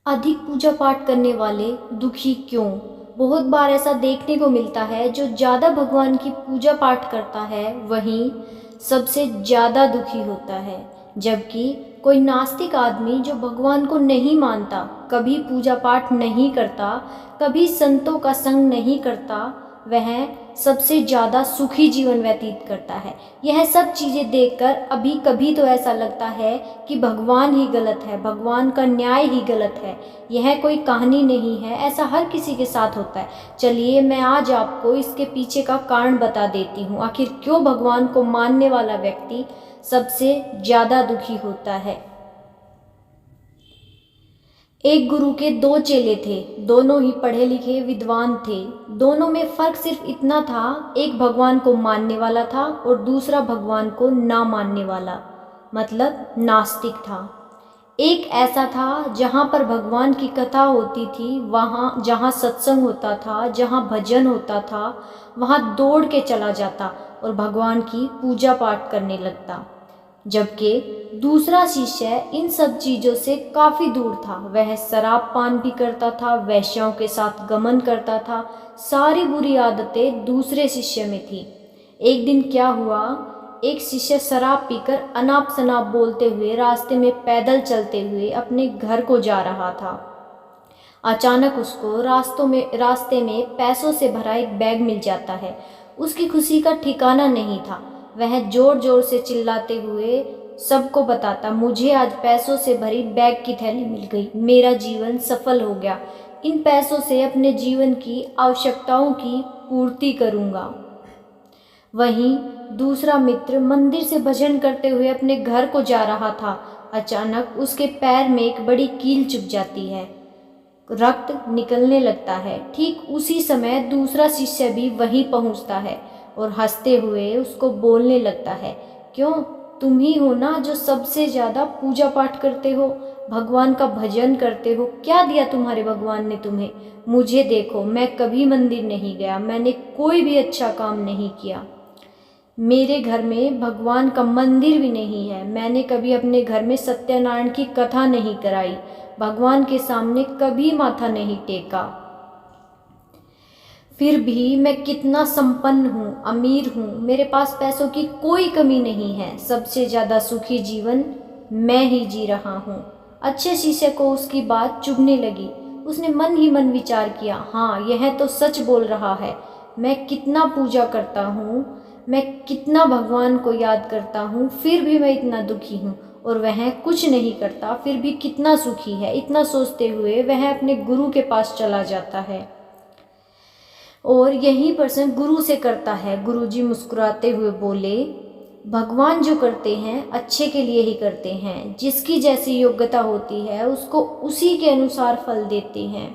अधिक पूजा पाठ करने वाले दुखी क्यों? बहुत बार ऐसा देखने को मिलता है, जो ज़्यादा भगवान की पूजा पाठ करता है वहीं सबसे ज़्यादा दुखी होता है। जबकि कोई नास्तिक आदमी जो भगवान को नहीं मानता, कभी पूजा पाठ नहीं करता, कभी संतों का संग नहीं करता, वह सबसे ज़्यादा सुखी जीवन व्यतीत करता है। यह सब चीज़ें देखकर अभी कभी तो ऐसा लगता है कि भगवान ही गलत है, भगवान का न्याय ही गलत है। यह कोई कहानी नहीं है, ऐसा हर किसी के साथ होता है। चलिए मैं आज आपको इसके पीछे का कारण बता देती हूँ, आखिर क्यों भगवान को मानने वाला व्यक्ति सबसे ज़्यादा दुखी होता है। एक गुरु के दो चेले थे, दोनों ही पढ़े लिखे विद्वान थे। दोनों में फ़र्क सिर्फ इतना था, एक भगवान को मानने वाला था और दूसरा भगवान को ना मानने वाला, मतलब नास्तिक था। एक ऐसा था जहाँ पर भगवान की कथा होती थी, वहाँ जहाँ सत्संग होता था, जहाँ भजन होता था, वहाँ दौड़ के चला जाता और भगवान की पूजा पाठ करने लगता। जबकि दूसरा शिष्य इन सब चीज़ों से काफ़ी दूर था। वह शराब पान भी करता था, वैश्याओं के साथ गमन करता था, सारी बुरी आदतें दूसरे शिष्य में थी। एक दिन क्या हुआ, एक शिष्य शराब पीकर अनाप शनाप बोलते हुए रास्ते में पैदल चलते हुए अपने घर को जा रहा था। अचानक उसको रास्ते में पैसों से भरा एक बैग मिल जाता है। उसकी खुशी का ठिकाना नहीं था। वह जोर जोर से चिल्लाते हुए सबको बताता, मुझे आज पैसों से भरी बैग की थैली मिल गई, मेरा जीवन सफल हो गया, इन पैसों से अपने जीवन की आवश्यकताओं की पूर्ति करूँगा। वहीं दूसरा मित्र मंदिर से भजन करते हुए अपने घर को जा रहा था। अचानक उसके पैर में एक बड़ी कील चुभ जाती है, रक्त निकलने लगता है। ठीक उसी समय दूसरा शिष्य भी वहीं पहुंचता है और हंसते हुए उसको बोलने लगता है, क्यों, तुम ही हो ना जो सबसे ज़्यादा पूजा पाठ करते हो, भगवान का भजन करते हो, क्या दिया तुम्हारे भगवान ने तुम्हें? मुझे देखो, मैं कभी मंदिर नहीं गया, मैंने कोई भी अच्छा काम नहीं किया, मेरे घर में भगवान का मंदिर भी नहीं है, मैंने कभी अपने घर में सत्यनारायण की कथा नहीं कराई, भगवान के सामने कभी माथा नहीं टेका। फिर भी मैं कितना संपन्न हूँ, अमीर हूँ, मेरे पास पैसों की कोई कमी नहीं है, सबसे ज़्यादा सुखी जीवन मैं ही जी रहा हूँ। अच्छे शिष्य को उसकी बात चुभने लगी। उसने मन ही मन विचार किया, हाँ यह तो सच बोल रहा है, मैं कितना पूजा करता हूँ, मैं कितना भगवान को याद करता हूँ, फिर भी मैं इतना दुखी हूँ, और वह कुछ नहीं करता फिर भी कितना सुखी है। इतना सोचते हुए वह अपने गुरु के पास चला जाता है और यही प्रश्न गुरु से करता है। गुरुजी मुस्कुराते हुए बोले, भगवान जो करते हैं अच्छे के लिए ही करते हैं, जिसकी जैसी योग्यता होती है उसको उसी के अनुसार फल देते हैं।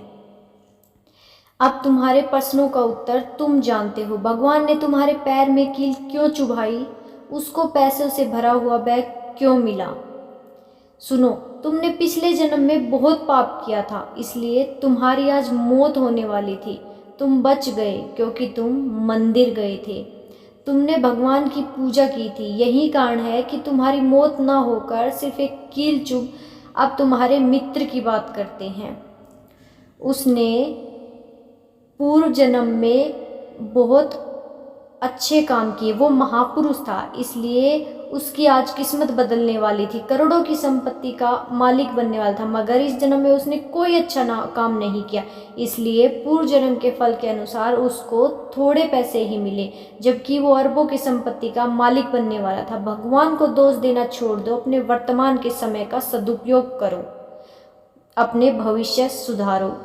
अब तुम्हारे प्रश्नों का उत्तर तुम जानते हो। भगवान ने तुम्हारे पैर में कील क्यों चुभाई, उसको पैसों से भरा हुआ बैग क्यों मिला? सुनो, तुमने पिछले जन्म में बहुत पाप किया था, इसलिए तुम्हारी आज मौत होने वाली थी। तुम बच गए क्योंकि तुम मंदिर गए थे, तुमने भगवान की पूजा की थी। यही कारण है कि तुम्हारी मौत ना होकर सिर्फ एक कील चुभ। अब तुम्हारे मित्र की बात करते हैं। उसने पूर्व जन्म में बहुत अच्छे काम किए, वो महापुरुष था, इसलिए उसकी आज किस्मत बदलने वाली थी, करोड़ों की संपत्ति का मालिक बनने वाला था, मगर इस जन्म में उसने कोई अच्छा काम नहीं किया, इसलिए पूर्व जन्म के फल के अनुसार उसको थोड़े पैसे ही मिले, जबकि वो अरबों की संपत्ति का मालिक बनने वाला था। भगवान को दोष देना छोड़ दो, अपने वर्तमान के समय का सदुपयोग करो, अपने भविष्य सुधारो।